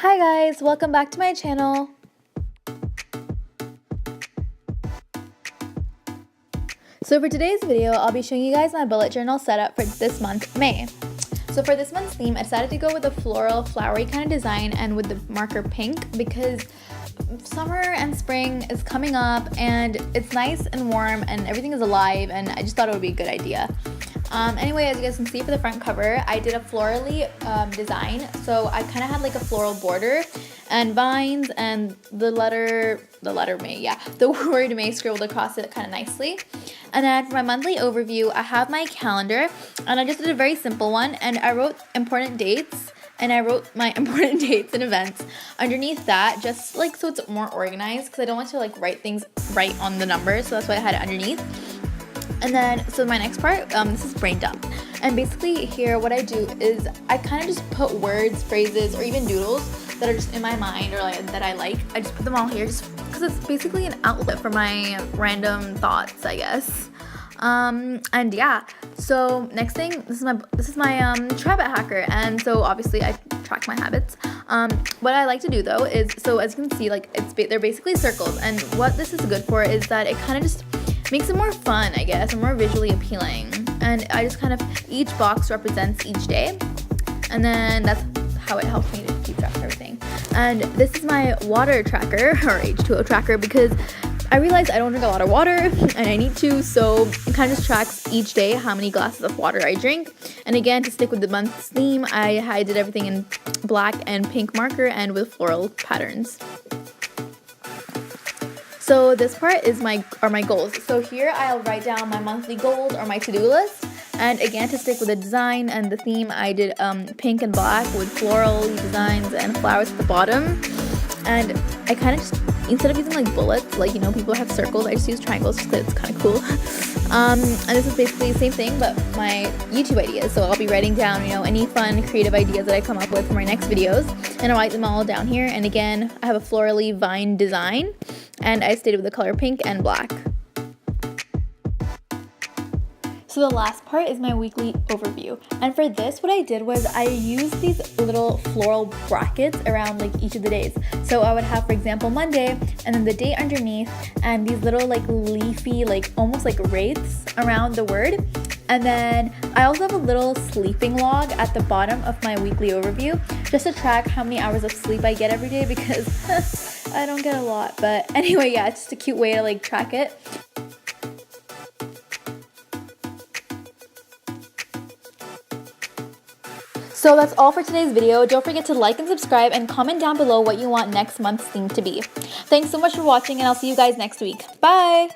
Hi guys, welcome back to my channel. So for today's video, I'll be showing you guys my bullet journal setup for this month, May. So for this month's theme, I decided to go with a floral, flowery kind of design and with the marker pink because summer and spring is coming up and it's nice and warm and everything is alive, and I just thought it would be a good idea. Anyway, as you guys can see for the front cover, I did a florally design. So I kind of had like a floral border and vines and the word May scribbled across it kind of nicely. And then for my monthly overview, I have my calendar and I just did a very simple one, and I wrote important dates. And I wrote my important dates and events underneath that, just like so it's more organized, because I don't want to like write things right on the numbers, so that's why I had it underneath. And then, so my next part, this is brain dump. And basically here what I do is I kind of just put words, phrases, or even doodles that are just in my mind or like that I like. I just put them all here just because it's basically an outlet for my random thoughts, I guess. And yeah, so next thing, this is my habit hacker, and so obviously I track my habits. What I like to do though is, so as you can see, like they're basically circles, and what this is good for is that it kind of just makes it more fun, I guess, and more visually appealing. And I just kind of, each box represents each day, and then that's how it helps me to keep track of everything. And this is my water tracker, or H2O tracker, because I realized I don't drink a lot of water and I need to, so it kind of just tracks each day how many glasses of water I drink. And again, to stick with the month's theme, I did everything in black and pink marker and with floral patterns. So this part is my goals. So here I'll write down my monthly goals or my to-do list. And again, to stick with the design and the theme, I did pink and black with floral designs and flowers at the bottom. And I kind of just, instead of using like bullets, like, you know, people have circles, I just use triangles just because it's kind of cool. And this is basically the same thing, but my YouTube ideas. So I'll be writing down, you know, any fun, creative ideas that I come up with for my next videos. And I'll write them all down here. And again, I have a florally vine design. And I stayed with the color pink and black. So the last part is my weekly overview. And for this, what I did was I used these little floral brackets around like each of the days. So I would have, for example, Monday, and then the day underneath, and these little like leafy, like almost like wraiths around the word. And then I also have a little sleeping log at the bottom of my weekly overview, just to track how many hours of sleep I get every day, because I don't get a lot. But anyway, yeah, it's just a cute way to like track it. So that's all for today's video. Don't forget to like and subscribe and comment down below what you want next month's theme to be. Thanks so much for watching, and I'll see you guys next week. Bye!